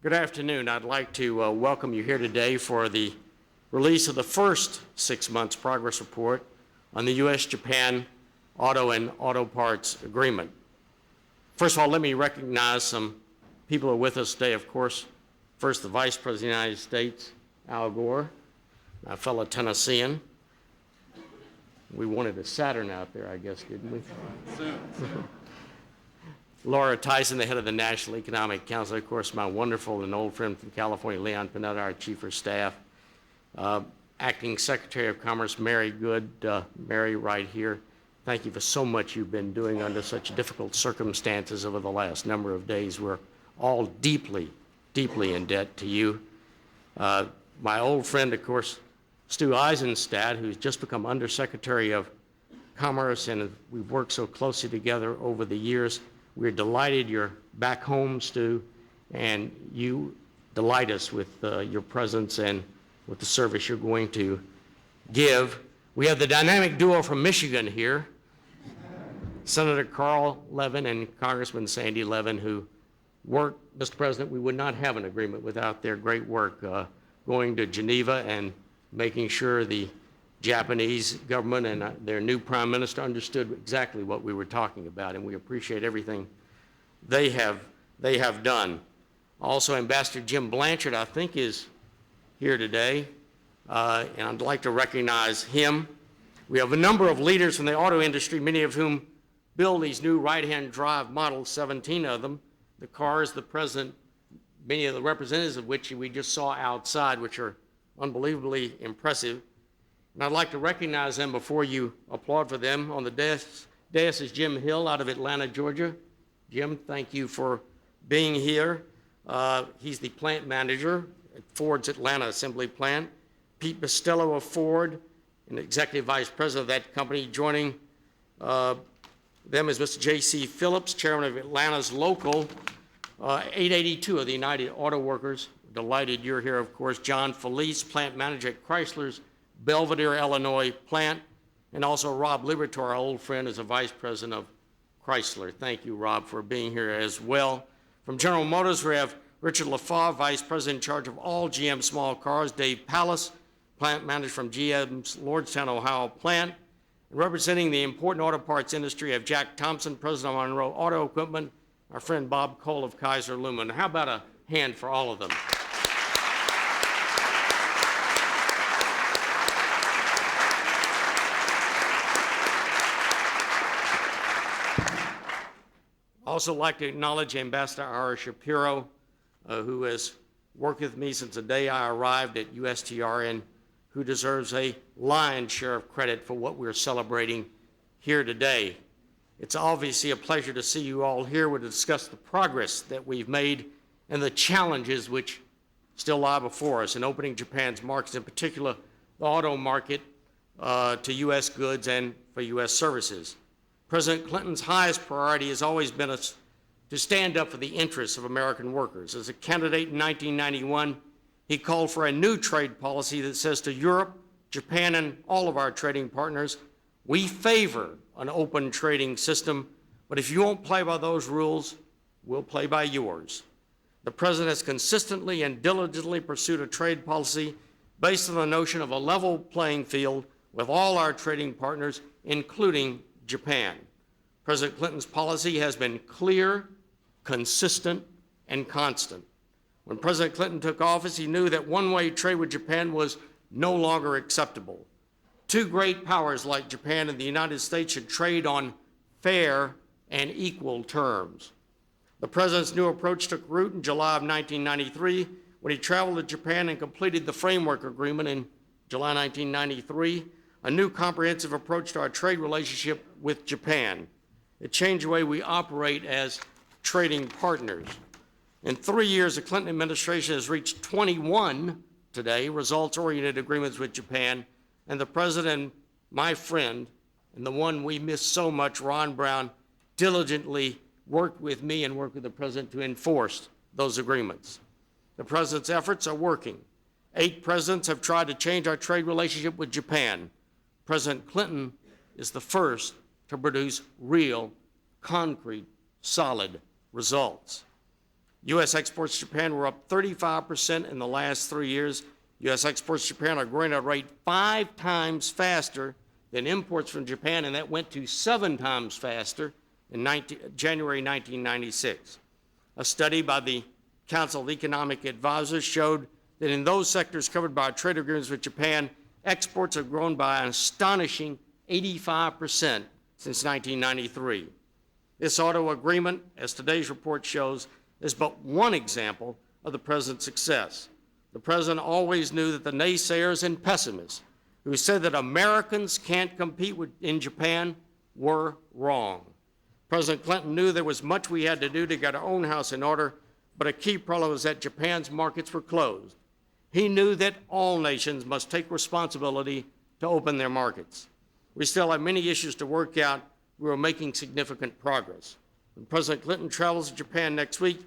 Good afternoon. I'd like to welcome you here today for the release of the first 6 months progress report on the U.S.-Japan Auto and Auto Parts Agreement. First of all, let me recognize some people who are with us today, of course. First, the Vice President of the United States, Al Gore, my fellow Tennessean. We wanted a Saturn out there, I guess, didn't we? Soon. Laura Tyson, the head of the National Economic Council, of course, my wonderful and old friend from California, Leon Panetta, our Chief of Staff. Acting Secretary of Commerce, Mary Good, Mary right here. Thank you for so much you've been doing under such difficult circumstances over the last number of days. We're all deeply, deeply in debt to you. My old friend, of course, Stu Eisenstadt, who's just become Undersecretary of Commerce, and we've worked so closely together over the years. We're delighted you're back home, Stu, and you delight us with your presence and with the service you're going to give. We have the dynamic duo from Michigan here, Senator Carl Levin and Congressman Sandy Levin, who worked, Mr. President, we would not have an agreement without their great work going to Geneva and making sure the Japanese government and their new prime minister understood exactly what we were talking about, and we appreciate everything they have done. Also, Ambassador Jim Blanchard, I think, is here today, and I'd like to recognize him. We have a number of leaders from the auto industry, many of whom build these new right-hand drive models, 17 of them. The cars the President, many of the representatives of which we just saw outside, which are unbelievably impressive. And I'd like to recognize them before you applaud for them. On the dais is Jim Hill out of Atlanta, Georgia. Jim, thank you for being here. He's the plant manager at Ford's Atlanta assembly plant. Pete Bostello of Ford, and Executive Vice President of that company. Joining them is Mr. J.C. Phillips, Chairman of Atlanta's Local 882 of the United Auto Workers. Delighted you're here, of course. John Felice, Plant Manager at Chrysler's Belvidere, Illinois plant, and also Rob Libertor, our old friend, is a Vice President of Chrysler. Thank you, Rob, for being here as well. From General Motors, we have Richard LaFave, Vice President in charge of all GM small cars. Dave Pallas, Plant Manager from GM's Lordstown, Ohio plant. And representing the important auto parts industry, we have Jack Thompson, President of Monroe Auto Equipment, our friend Bob Cole of Kaiser Lumen. How about a hand for all of them? Also like to acknowledge Ambassador Ira Shapiro, who has worked with me since the day I arrived at USTR and who deserves a lion's share of credit for what we're celebrating here today. It's obviously a pleasure to see you all here to discuss the progress that we've made and the challenges which still lie before us in opening Japan's markets, in particular the auto market to U.S. goods and for U.S. services. President Clinton's highest priority has always been to stand up for the interests of American workers. As a candidate in 1991, he called for a new trade policy that says to Europe, Japan, and all of our trading partners, we favor an open trading system, but if you won't play by those rules, we'll play by yours. The President has consistently and diligently pursued a trade policy based on the notion of a level playing field with all our trading partners, including Japan. President Clinton's policy has been clear, consistent, and constant. When President Clinton took office, he knew that one-way trade with Japan was no longer acceptable. Two great powers like Japan and the United States should trade on fair and equal terms. The President's new approach took root in July of 1993 when he traveled to Japan and completed the framework agreement in July 1993, a new comprehensive approach to our trade relationship with Japan. It changed the way we operate as trading partners. In 3 years, the Clinton administration has reached 21 today results-oriented agreements with Japan, and the President, my friend, and the one we miss so much, Ron Brown, diligently worked with me and worked with the President to enforce those agreements. The President's efforts are working. 8 presidents have tried to change our trade relationship with Japan. President Clinton is the first to produce real, concrete, solid results. U.S. exports to Japan were up 35% in the last 3 years. U.S. exports to Japan are growing at a rate 5 times faster than imports from Japan, and that went to 7 times faster in January 1996. A study by the Council of Economic Advisors showed that in those sectors covered by trade agreements with Japan, exports have grown by an astonishing 85% since 1993. This auto agreement, as today's report shows, is but one example of the President's success. The President always knew that the naysayers and pessimists who said that Americans can't compete in Japan were wrong. President Clinton knew there was much we had to do to get our own house in order, but a key problem was that Japan's markets were closed. He knew that all nations must take responsibility to open their markets. We still have many issues to work out. We are making significant progress. When President Clinton travels to Japan next week,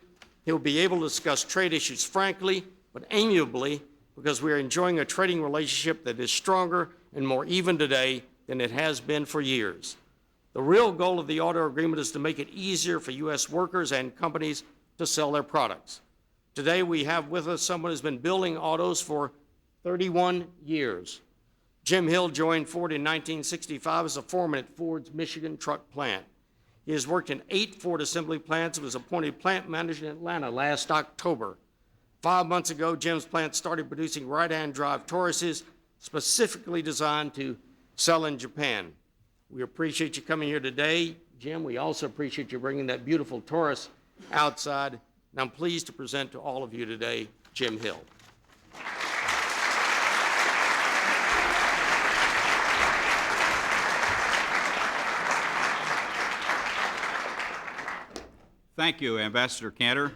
he will be able to discuss trade issues frankly but amiably, because we are enjoying a trading relationship that is stronger and more even today than it has been for years. The real goal of the auto agreement is to make it easier for U.S. workers and companies to sell their products. Today we have with us someone who's been building autos for 31 years. Jim Hill joined Ford in 1965 as a foreman at Ford's Michigan truck plant. He has worked in 8 Ford assembly plants and was appointed plant manager in Atlanta last October. 5 months ago, Jim's plant started producing right-hand drive Tauruses specifically designed to sell in Japan. We appreciate you coming here today, Jim. We also appreciate you bringing that beautiful Taurus outside. And I'm pleased to present to all of you today, Jim Hill. Thank you, Ambassador Cantor.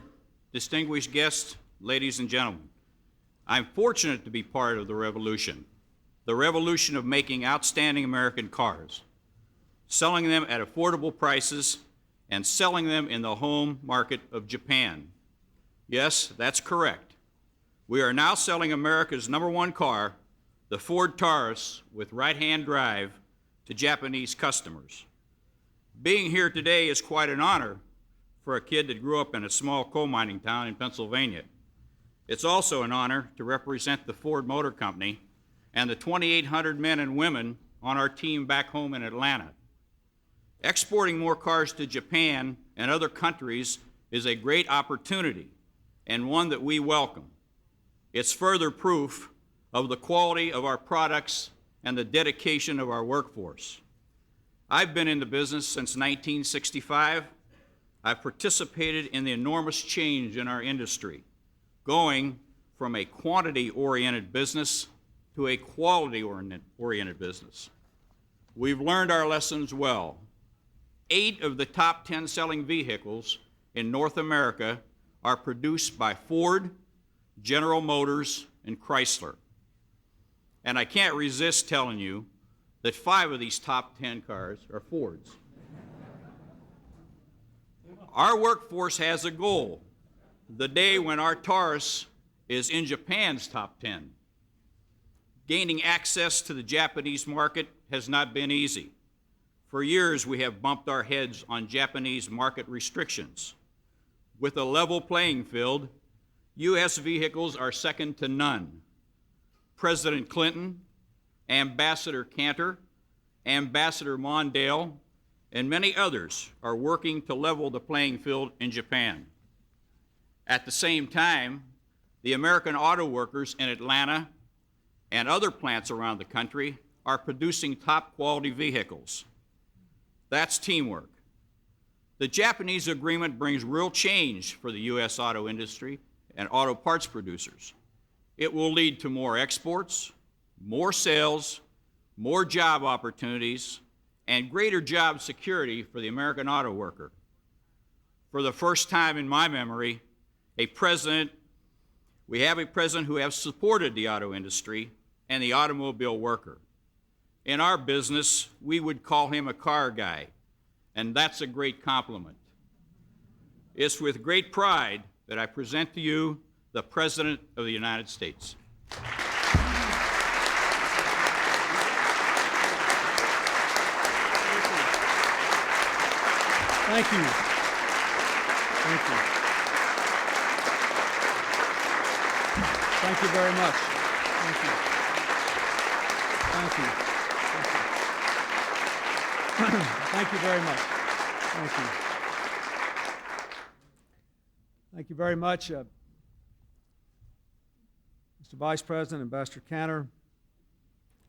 Distinguished guests, ladies and gentlemen, I'm fortunate to be part of the revolution of making outstanding American cars, selling them at affordable prices, and selling them in the home market of Japan. Yes, that's correct. We are now selling America's #1 car, the Ford Taurus with right-hand drive, to Japanese customers. Being here today is quite an honor for a kid that grew up in a small coal mining town in Pennsylvania. It's also an honor to represent the Ford Motor Company and the 2,800 men and women on our team back home in Atlanta. Exporting more cars to Japan and other countries is a great opportunity and one that we welcome. It's further proof of the quality of our products and the dedication of our workforce. I've been in the business since 1965. I've participated in the enormous change in our industry, going from a quantity-oriented business to a quality-oriented business. We've learned our lessons well. 8 of the top 10 selling vehicles in North America are produced by Ford, General Motors, and Chrysler. And I can't resist telling you that 5 of these top 10 cars are Fords. Our workforce has a goal, the day when our Taurus is in Japan's top 10. Gaining access to the Japanese market has not been easy. For years, we have bumped our heads on Japanese market restrictions. With a level playing field, U.S. vehicles are second to none. President Clinton, Ambassador Cantor, Ambassador Mondale, and many others are working to level the playing field in Japan. At the same time, the American auto workers in Atlanta and other plants around the country are producing top quality vehicles. That's teamwork. The Japanese agreement brings real change for the U.S. auto industry and auto parts producers. It will lead to more exports, more sales, more job opportunities, and greater job security for the American auto worker. For the first time in my memory, we have a president who has supported the auto industry and the automobile worker. In our business, we would call him a car guy, and that's a great compliment. It's with great pride that I present to you the President of the United States. Thank you. Thank you. Thank you very much. Thank you. Thank you. Thank you. Thank you very much. Thank you. Thank you very much, Mr. Vice President, Ambassador Cantor,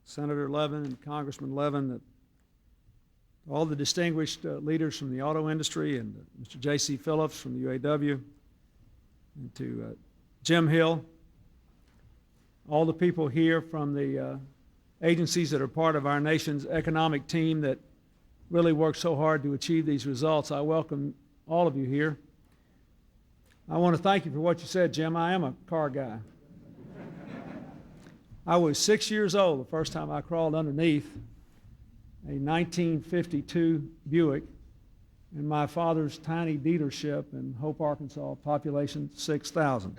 Senator Levin, and Congressman Levin, all the distinguished leaders from the auto industry, and Mr. J.C. Phillips from the UAW, and to Jim Hill, all the people here from the agencies that are part of our nation's economic team that really worked so hard to achieve these results. I welcome all of you here. I want to thank you for what you said, Jim. I am a car guy. I was 6 years old the first time I crawled underneath a 1952 Buick in my father's tiny dealership in Hope, Arkansas, population 6,000.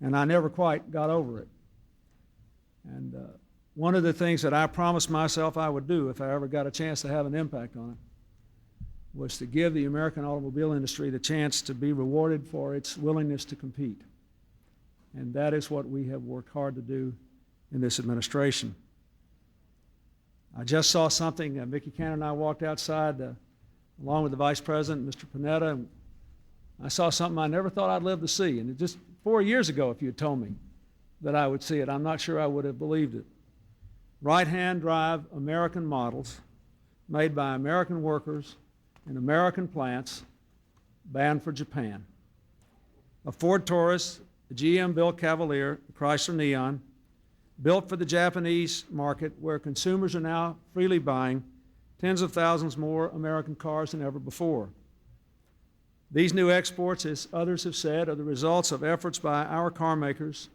And I never quite got over it. And one of the things that I promised myself I would do if I ever got a chance to have an impact on it was to give the American automobile industry the chance to be rewarded for its willingness to compete. And that is what we have worked hard to do in this administration. I just saw something, Mickey Cantor and I walked outside along with the Vice President, Mr. Panetta, and I saw something I never thought I'd live to see. And just 4 years ago, if you had told me that I would see it, I'm not sure I would have believed it. Right-hand drive American models made by American workers in American plants, bound for Japan. A Ford Taurus, a GM-built Cavalier, a Chrysler Neon, built for the Japanese market where consumers are now freely buying tens of thousands more American cars than ever before. These new exports, as others have said, are the results of efforts by our car makers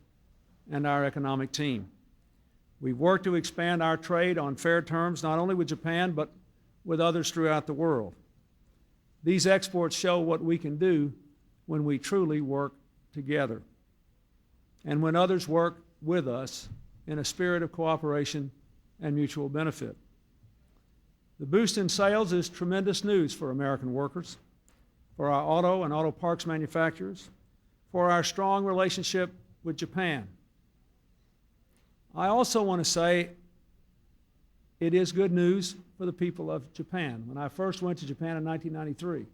and our economic team. We've worked to expand our trade on fair terms, not only with Japan, but with others throughout the world. These exports show what we can do when we truly work together and when others work with us in a spirit of cooperation and mutual benefit. The boost in sales is tremendous news for American workers, for our auto and auto parts manufacturers, for our strong relationship with Japan. I also want to say it is good news for the people of Japan. When I first went to Japan in 1993,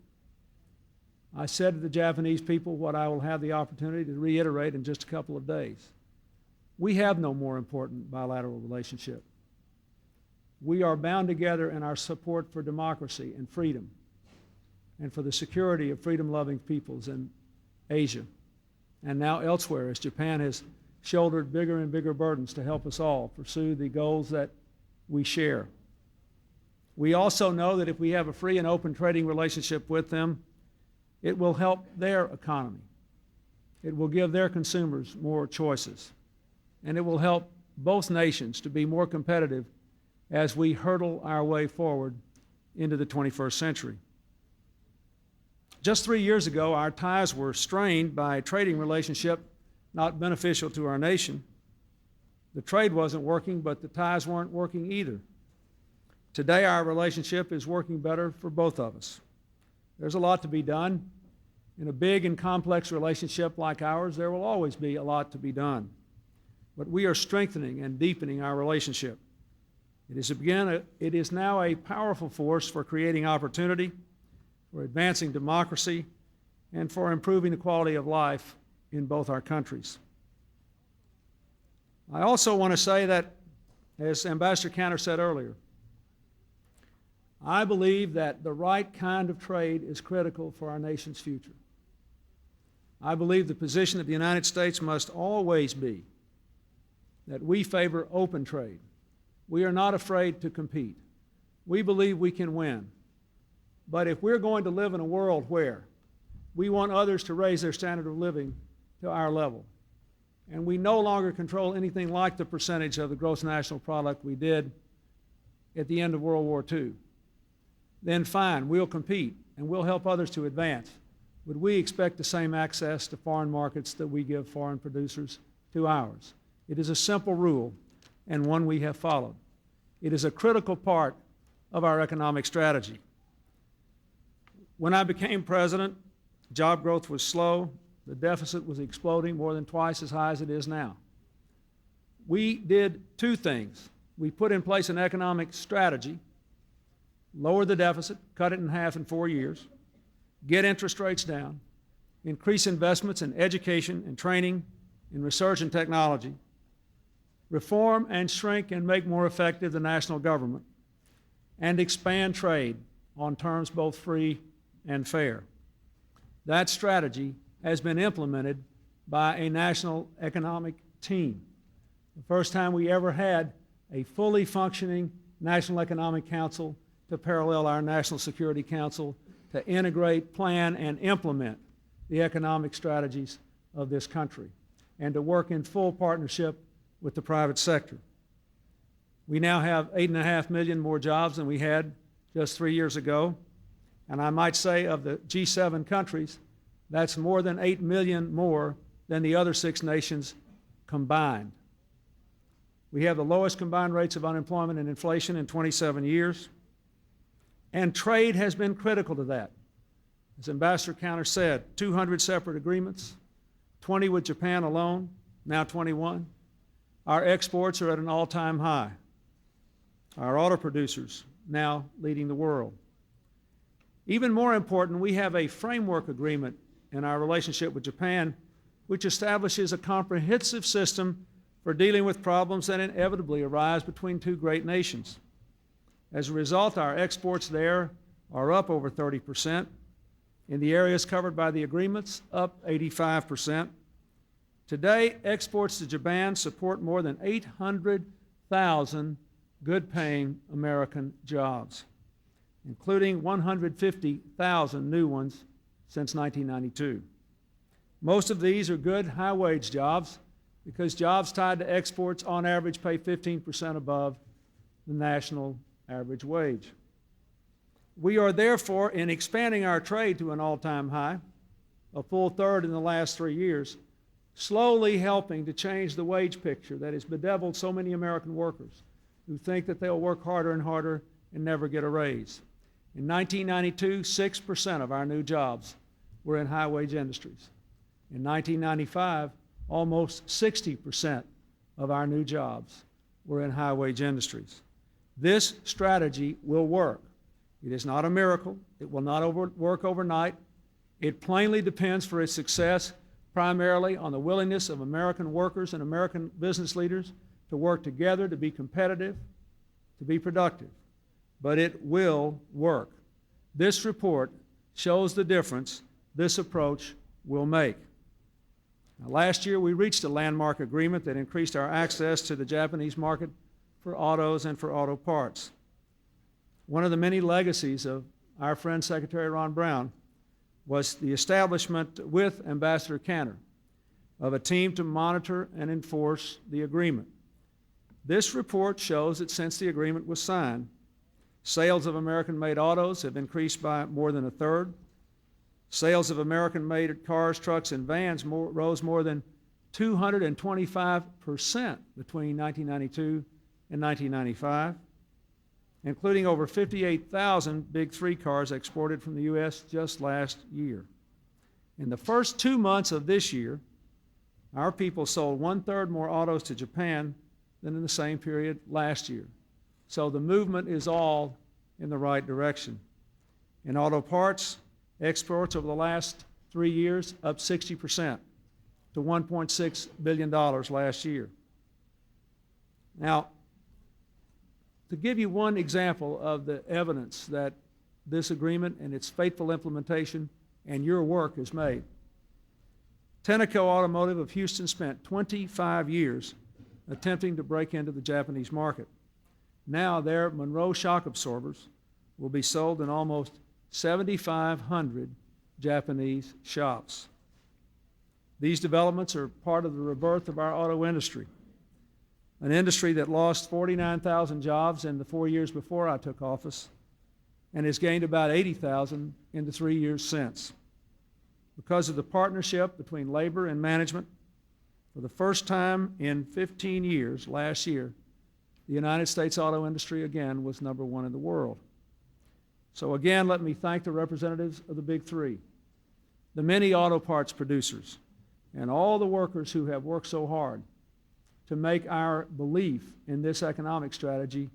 I said to the Japanese people what I will have the opportunity to reiterate in just a couple of days. We have no more important bilateral relationship. We are bound together in our support for democracy and freedom and for the security of freedom-loving peoples in Asia and now elsewhere as Japan has shouldered bigger and bigger burdens to help us all pursue the goals that we share. We also know that if we have a free and open trading relationship with them, it will help their economy. It will give their consumers more choices. And it will help both nations to be more competitive as we hurdle our way forward into the 21st century. Just 3 years ago, our ties were strained by a trading relationship not beneficial to our nation. The trade wasn't working, but the ties weren't working either. Today, our relationship is working better for both of us. There's a lot to be done. In a big and complex relationship like ours, there will always be a lot to be done. But we are strengthening and deepening our relationship. It is now a powerful force for creating opportunity, for advancing democracy, and for improving the quality of life in both our countries. I also want to say that, as Ambassador Cantor said earlier, I believe that the right kind of trade is critical for our nation's future. I believe the position of the United States must always be that we favor open trade. We are not afraid to compete. We believe we can win. But if we're going to live in a world where we want others to raise their standard of living to our level, and we no longer control anything like the percentage of the gross national product we did at the end of World War II, then fine, we'll compete and we'll help others to advance. Would we expect the same access to foreign markets that we give foreign producers to ours? It is a simple rule and one we have followed. It is a critical part of our economic strategy. When I became president, job growth was slow, the deficit was exploding more than twice as high as it is now. We did two things. We put in place an economic strategy, lower the deficit, cut it in half in 4 years, get interest rates down, increase investments in education and training, in research and technology, reform and shrink and make more effective the national government, and expand trade on terms both free and fair. That strategy has been implemented by a national economic team. The first time we ever had a fully functioning National Economic Council to parallel our National Security Council to integrate, plan, and implement the economic strategies of this country, and to work in full partnership with the private sector. We now have 8.5 million more jobs than we had just 3 years ago, and I might say of the G7 countries, that's more than 8 million more than the other 6 nations combined. We have the lowest combined rates of unemployment and inflation in 27 years, and trade has been critical to that. As Ambassador Kanter said, 200 separate agreements, 20 with Japan alone, now 21. Our exports are at an all-time high. Our auto producers now leading the world. Even more important, we have a framework agreement in our relationship with Japan, which establishes a comprehensive system for dealing with problems that inevitably arise between two great nations. As a result, our exports there are up over 30%. In the areas covered by the agreements, up 85%. Today, exports to Japan support more than 800,000 good-paying American jobs, including 150,000 new ones since 1992. Most of these are good, high-wage jobs because jobs tied to exports on average pay 15% above the national average wage. We are therefore, in expanding our trade to an all-time high, a full third in the last 3 years, slowly helping to change the wage picture that has bedeviled so many American workers who think that they'll work harder and harder and never get a raise. In 1992, 6% of our new jobs were in high-wage industries. In 1995, almost 60% of our new jobs were in high-wage industries. This strategy will work. It is not a miracle. It will not work overnight. It plainly depends for its success primarily on the willingness of American workers and American business leaders to work together to be competitive, to be productive. But it will work. This report shows the difference this approach will make. Now, last year, we reached a landmark agreement that increased our access to the Japanese market for autos and for auto parts. One of the many legacies of our friend Secretary Ron Brown was the establishment with Ambassador Kanter of a team to monitor and enforce the agreement. This report shows that since the agreement was signed, sales of American-made autos have increased by more than a third. Sales of American-made cars, trucks, and vans rose more than 225% between 1992 and 1995, including over 58,000 Big Three cars exported from the U.S. just last year. In the first 2 months of this year, our people sold 1/3 more autos to Japan than in the same period last year. So the movement is all in the right direction. In auto parts, exports over the last 3 years up 60% to $1.6 billion last year. Now, to give you one example of the evidence that this agreement and its faithful implementation and your work has made, Tenneco Automotive of Houston spent 25 years attempting to break into the Japanese market. Now their Monroe shock absorbers will be sold in almost 7,500 Japanese shops. These developments are part of the rebirth of our auto industry, an industry that lost 49,000 jobs in the 4 years before I took office and has gained about 80,000 in the 3 years since. Because of the partnership between labor and management, for the first time in 15 years, last year, the United States auto industry again was #1 in the world. So again, let me thank the representatives of the Big Three the many auto parts producers, and all the workers who have worked so hard to make our belief in this economic strategy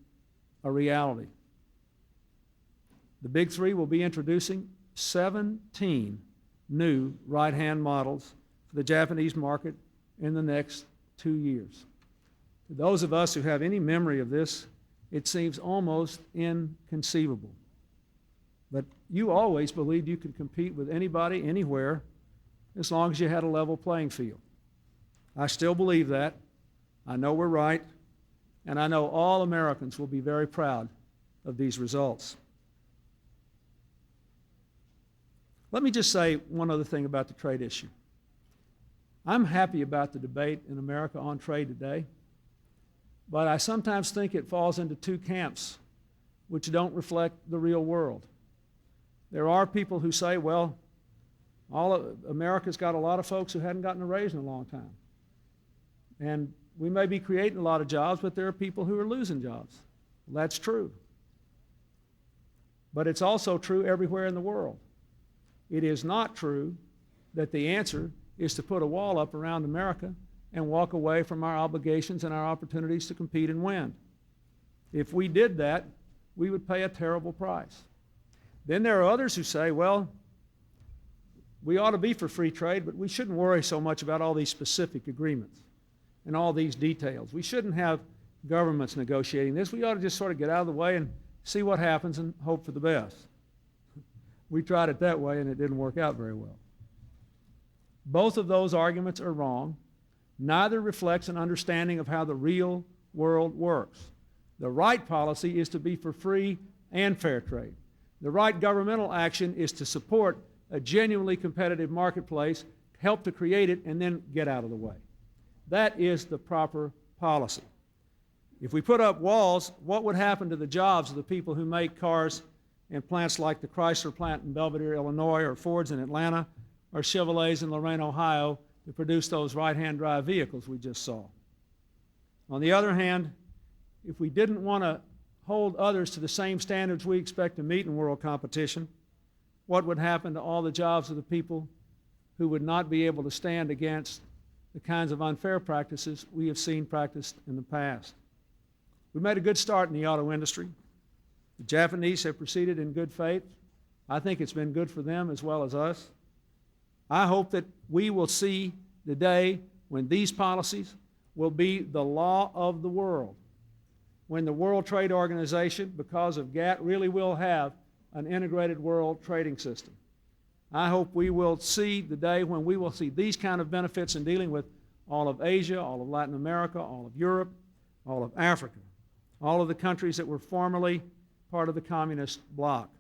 a reality. The Big Three will be introducing 17 new right-hand models for the Japanese market in the next 2 years. To those of us who have any memory of this, it seems almost inconceivable. But you always believed you could compete with anybody, anywhere, as long as you had a level playing field. I still believe that. I know we're right, and I know all Americans will be very proud of these results. Let me just say one other thing about the trade issue. I'm happy about the debate in America on trade today, but I sometimes think it falls into two camps which don't reflect the real world. There are people who say, well, America's got a lot of folks who hadn't gotten a raise in a long time. And we may be creating a lot of jobs, but there are people who are losing jobs. Well, that's true. But it's also true everywhere in the world. It is not true that the answer is to put a wall up around America and walk away from our obligations and our opportunities to compete and win. If we did that, we would pay a terrible price. Then there are others who say, well, we ought to be for free trade, but we shouldn't worry so much about all these specific agreements and all these details. We shouldn't have governments negotiating this. We ought to just sort of get out of the way and see what happens and hope for the best. We tried it that way, and it didn't work out very well. Both of those arguments are wrong. Neither reflects an understanding of how the real world works. The right policy is to be for free and fair trade. The right governmental action is to support a genuinely competitive marketplace, help to create it, and then get out of the way. That is the proper policy. If we put up walls, what would happen to the jobs of the people who make cars in plants like the Chrysler plant in Belvidere, Illinois, or Ford's in Atlanta, or Chevrolet's in Lorain, Ohio, to produce those right-hand drive vehicles we just saw? On the other hand, if we didn't want to hold others to the same standards we expect to meet in world competition, what would happen to all the jobs of the people who would not be able to stand against the kinds of unfair practices we have seen practiced in the past? We made a good start in the auto industry. The Japanese have proceeded in good faith. I think it's been good for them as well as us. I hope that we will see the day when these policies will be the law of the world, when the World Trade Organization, because of GATT, really will have an integrated world trading system. I hope we will see the day when we will see these kind of benefits in dealing with all of Asia, all of Latin America, all of Europe, all of Africa, all of the countries that were formerly part of the communist bloc.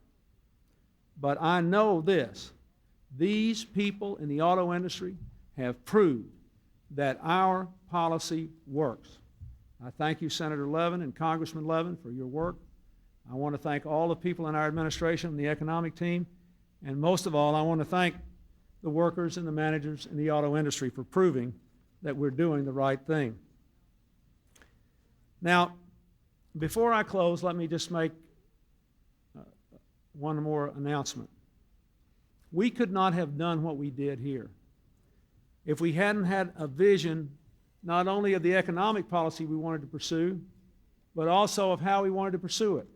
But I know this: these people in the auto industry have proved that our policy works. I thank you, Senator Levin and Congressman Levin, for your work. I want to thank all the people in our administration and the economic team, and most of all, I want to thank the workers and the managers in the auto industry for proving that we're doing the right thing. Now, before I close, let me just make one more announcement. We could not have done what we did here if we hadn't had a vision not only of the economic policy we wanted to pursue, but also of how we wanted to pursue it.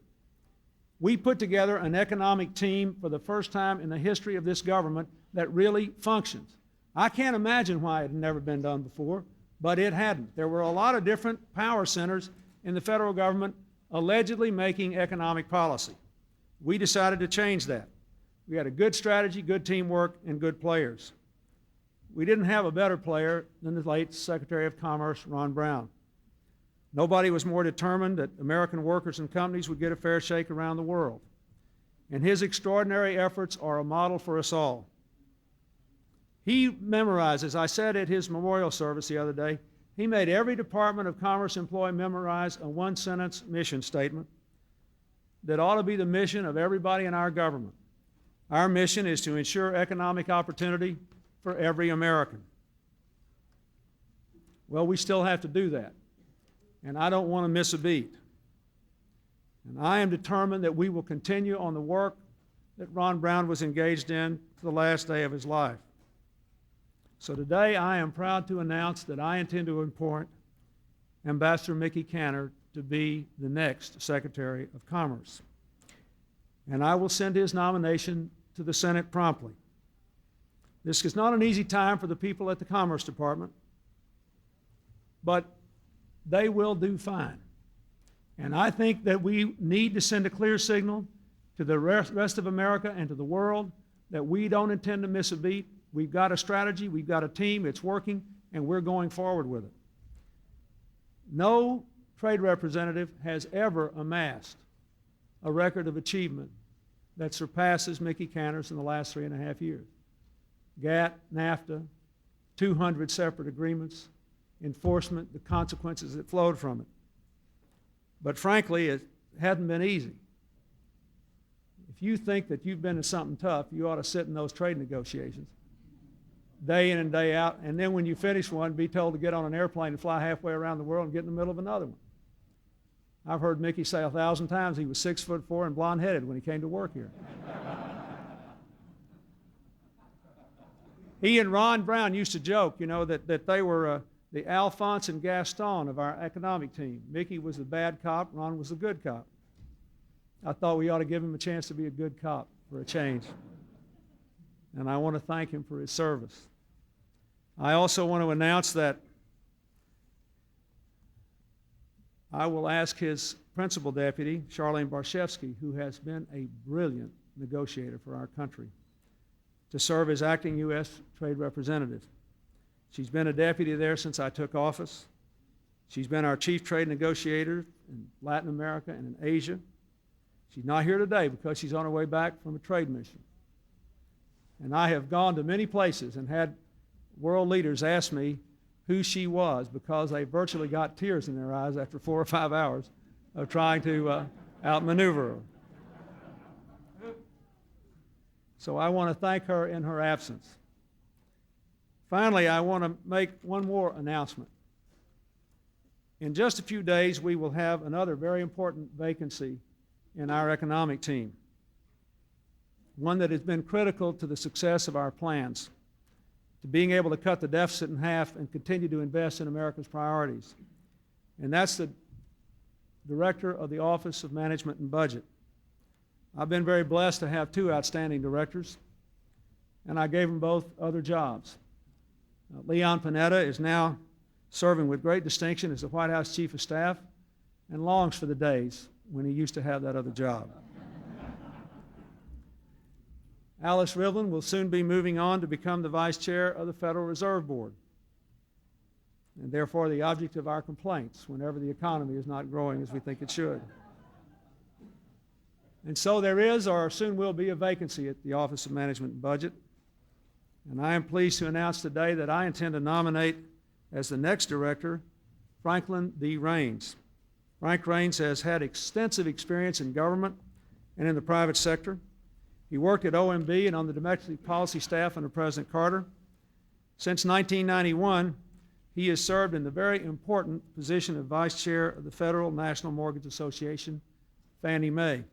We put together an economic team for the first time in the history of this government that really functions. I can't imagine why it had never been done before, but it hadn't. There were a lot of different power centers in the federal government allegedly making economic policy. We decided to change that. We had a good strategy, good teamwork, and good players. We didn't have a better player than the late Secretary of Commerce, Ron Brown. Nobody was more determined that American workers and companies would get a fair shake around the world. And his extraordinary efforts are a model for us all. He memorized, as I said at his memorial service the other day, he made every Department of Commerce employee memorize a one-sentence mission statement that ought to be the mission of everybody in our government. Our mission is to ensure economic opportunity for every American. Well, we still have to do that, and I don't want to miss a beat. And I am determined that we will continue on the work that Ron Brown was engaged in to the last day of his life. So today I am proud to announce that I intend to appoint Ambassador Mickey Kantor to be the next Secretary of Commerce. And I will send his nomination to the Senate promptly. This is not an easy time for the people at the Commerce Department, but they will do fine. And I think that we need to send a clear signal to the rest of America and to the world that we don't intend to miss a beat. We've got a strategy, we've got a team, it's working, and we're going forward with it. No trade representative has ever amassed a record of achievement that surpasses Mickey Kantor's in the last 3.5 years. GATT, NAFTA, 200 separate agreements, enforcement, the consequences that flowed from it. But frankly, it hadn't been easy. If you think that you've been in something tough, you ought to sit in those trade negotiations day in and day out, and then when you finish one, be told to get on an airplane and fly halfway around the world and get in the middle of another one. I've heard Mickey say 1,000 times he was 6'4" and blonde-headed when he came to work here. He and Ron Brown used to joke, you know, that they were the Alphonse and Gaston of our economic team. Mickey was the bad cop, Ron was the good cop. I thought we ought to give him a chance to be a good cop for a change. And I want to thank him for his service. I also want to announce that I will ask his principal deputy, Charlene Barshevsky, who has been a brilliant negotiator for our country, to serve as acting U.S. Trade Representative. She's been a deputy there since I took office. She's been our chief trade negotiator in Latin America and in Asia. She's not here today because she's on her way back from a trade mission. And I have gone to many places and had world leaders ask me who she was because they virtually got tears in their eyes after 4 or 5 hours of trying to outmaneuver her. So I want to thank her in her absence. Finally, I want to make one more announcement. In just a few days, we will have another very important vacancy in our economic team, one that has been critical to the success of our plans, to being able to cut the deficit in half and continue to invest in America's priorities. And that's the director of the Office of Management and Budget. I've been very blessed to have 2 outstanding directors, and I gave them both other jobs. Leon Panetta is now serving with great distinction as the White House Chief of Staff and longs for the days when he used to have that other job. Alice Rivlin will soon be moving on to become the Vice Chair of the Federal Reserve Board, and therefore the object of our complaints whenever the economy is not growing as we think it should. And so there is, or soon will be, a vacancy at the Office of Management and Budget. And I am pleased to announce today that I intend to nominate as the next director Franklin D. Raines. Frank Raines has had extensive experience in government and in the private sector. He worked at OMB and on the domestic policy staff under President Carter. Since 1991, he has served in the very important position of Vice Chair of the Federal National Mortgage Association, Fannie Mae.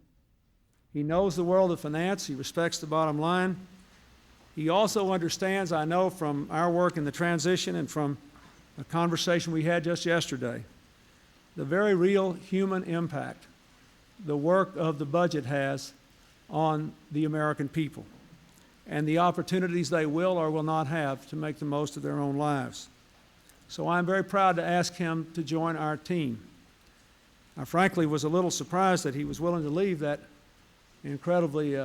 He knows the world of finance. He respects the bottom line. He also understands, I know from our work in the transition and from a conversation we had just yesterday, the very real human impact the work of the budget has on the American people and the opportunities they will or will not have to make the most of their own lives. So I'm very proud to ask him to join our team. I frankly was a little surprised that he was willing to leave that incredibly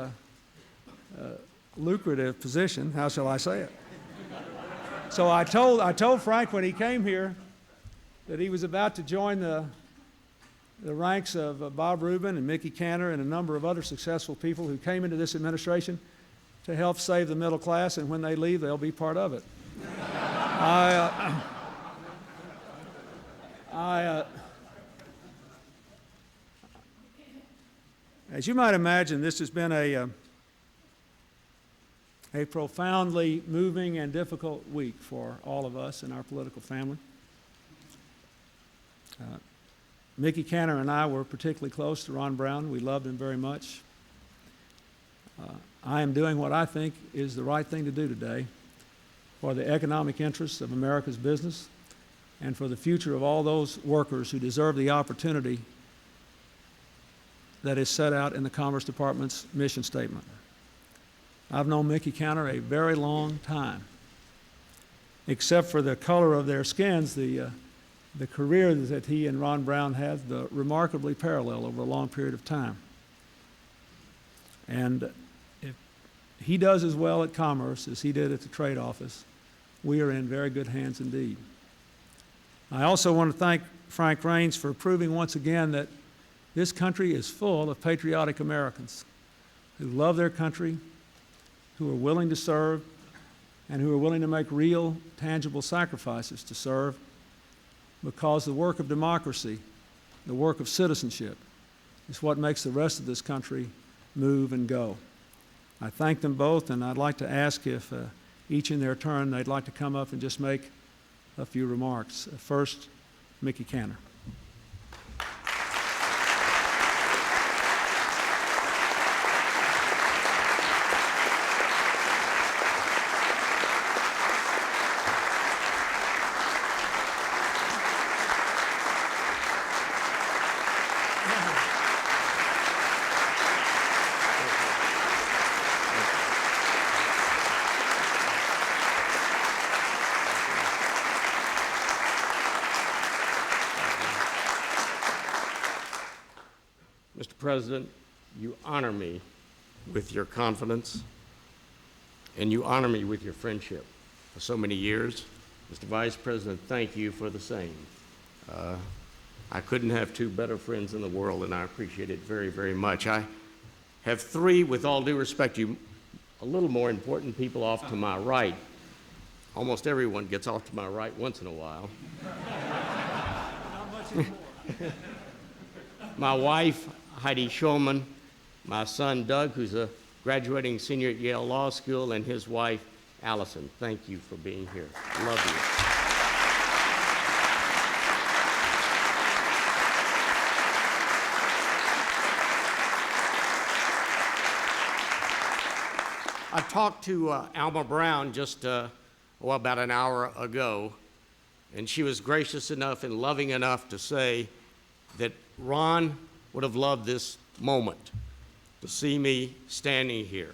lucrative position, how shall I say it? So I told Frank when he came here that he was about to join the ranks of Bob Rubin and Mickey Kantor and a number of other successful people who came into this administration to help save the middle class, and when they leave, they'll be part of it. As you might imagine, this has been a profoundly moving and difficult week for all of us in our political family. Mickey Kantor and I were particularly close to Ron Brown. We loved him very much. I am doing what I think is the right thing to do today for the economic interests of America's business and for the future of all those workers who deserve the opportunity that is set out in the Commerce Department's mission statement. I've known Mickey Kanter a very long time. Except for the color of their skins, the career that he and Ron Brown had remarkably parallel over a long period of time. And if he does as well at Commerce as he did at the Trade Office, we are in very good hands indeed. I also want to thank Frank Raines for proving once again that this country is full of patriotic Americans who love their country, who are willing to serve, and who are willing to make real, tangible sacrifices to serve, because the work of democracy, the work of citizenship, is what makes the rest of this country move and go. I thank them both, and I'd like to ask if each in their turn they'd like to come up and just make a few remarks. First, Mickey Kanter. Mr. President, you honor me with your confidence, and you honor me with your friendship for so many years. Mr. Vice President, thank you for the same. I couldn't have two better friends in the world, and I appreciate it very, very much. I have three, with all due respect, you a little more important people off to my right. Almost everyone gets off to my right once in a while. My wife, Heidi Schulman, my son, Doug, who's a graduating senior at Yale Law School, and his wife, Allison. Thank you for being here. Love you. I talked to Alma Brown just about an hour ago, and she was gracious enough and loving enough to say that Ron would have loved this moment, to see me standing here.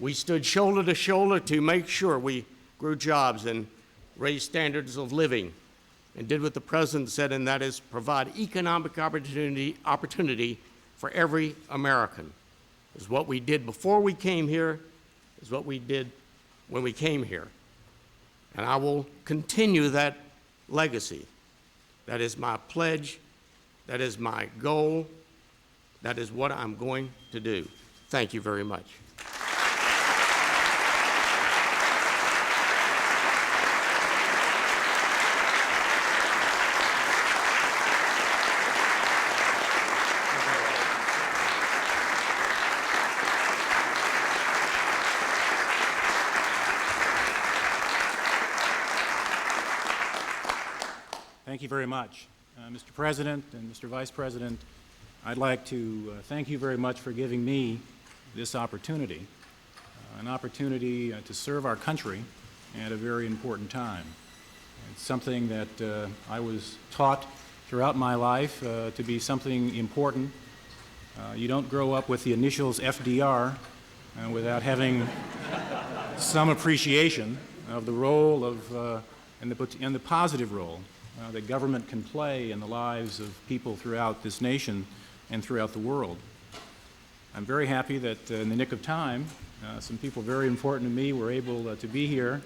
We stood shoulder to shoulder to make sure we grew jobs and raised standards of living and did what the President said, and that is provide economic opportunity for every American. It's what we did before we came here, is what we did when we came here. And I will continue that legacy. That is my pledge. That is my goal. That is what I'm going to do. Thank you very much. Thank you very much. Mr. President and Mr. Vice President, I'd like to thank you very much for giving me this opportunity, an opportunity to serve our country at a very important time. It's something that I was taught throughout my life to be something important. You don't grow up with the initials FDR without having some appreciation of the role of, and the positive role that government can play in the lives of people throughout this nation and throughout the world. I'm very happy that in the nick of time, some people very important to me were able to be here.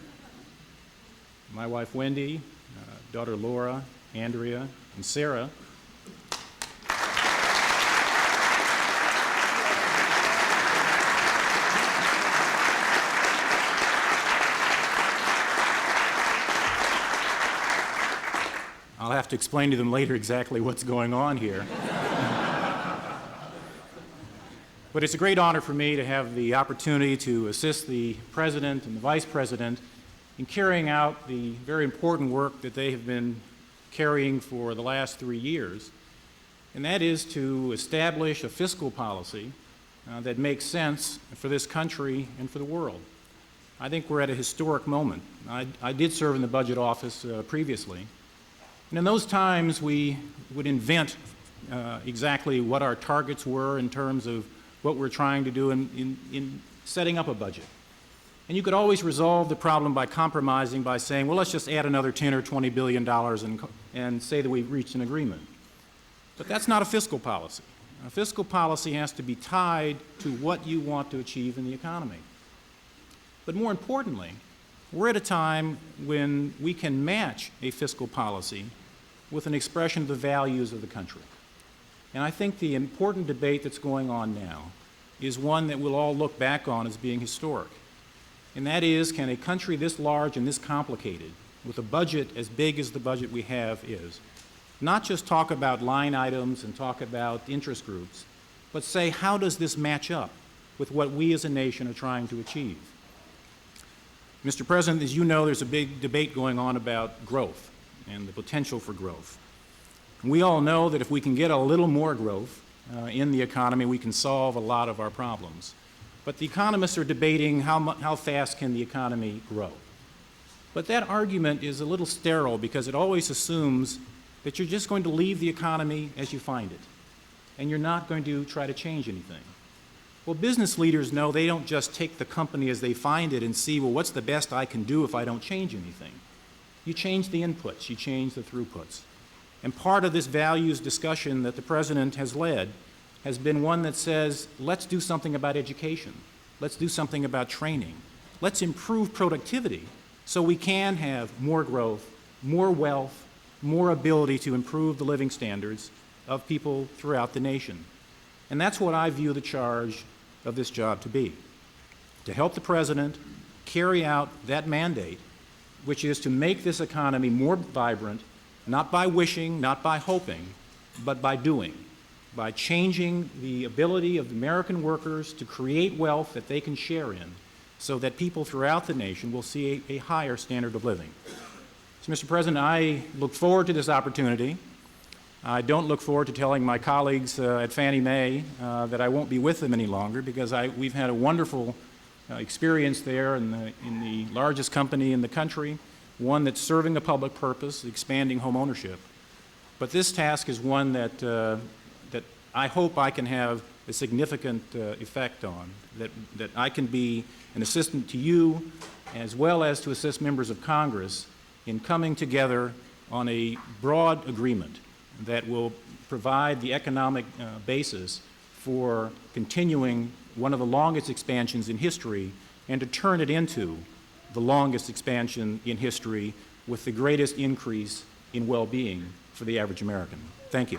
My wife Wendy, daughter Laura, Andrea, and Sarah. I'll have to explain to them later exactly what's going on here. But it's a great honor for me to have the opportunity to assist the President and the Vice President in carrying out the very important work that they have been carrying for the last 3 years, and that is to establish a fiscal policy that makes sense for this country and for the world. I think we're at a historic moment. I did serve in the budget office previously, and in those times we would invent exactly what our targets were in terms of what we're trying to do in setting up a budget. And you could always resolve the problem by compromising by saying, well, let's just add another $10 or $20 billion and say that we've reached an agreement. But that's not a fiscal policy. A fiscal policy has to be tied to what you want to achieve in the economy. But more importantly, we're at a time when we can match a fiscal policy with an expression of the values of the country. And I think the important debate that's going on now is one that we'll all look back on as being historic. And that is, can a country this large and this complicated, with a budget as big as the budget we have is, not just talk about line items and talk about interest groups, but say, how does this match up with what we as a nation are trying to achieve? Mr. President, as you know, there's a big debate going on about growth and the potential for growth. We all know that if we can get a little more growth in the economy, we can solve a lot of our problems. But the economists are debating how fast can the economy grow. But that argument is a little sterile because it always assumes that you're just going to leave the economy as you find it, and you're not going to try to change anything. Well, business leaders know they don't just take the company as they find it and see, well, what's the best I can do if I don't change anything? You change the inputs, you change the throughputs. And part of this values discussion that the President has led has been one that says, let's do something about education. Let's do something about training. Let's improve productivity so we can have more growth, more wealth, more ability to improve the living standards of people throughout the nation. And that's what I view the charge of this job to be, to help the President carry out that mandate, which is to make this economy more vibrant, not by wishing, not by hoping, but by doing, by changing the ability of American workers to create wealth that they can share in so that people throughout the nation will see a higher standard of living. So, Mr. President, I look forward to this opportunity. I don't look forward to telling my colleagues at Fannie Mae that I won't be with them any longer because we've had a wonderful experience there in the largest company in the country, one that's serving a public purpose, expanding home ownership. But this task is one that I hope I can have a significant effect on, that I can be an assistant to you as well as to assist members of Congress in coming together on a broad agreement that will provide the economic basis for continuing one of the longest expansions in history and to turn it into the longest expansion in history with the greatest increase in well-being for the average American. Thank you.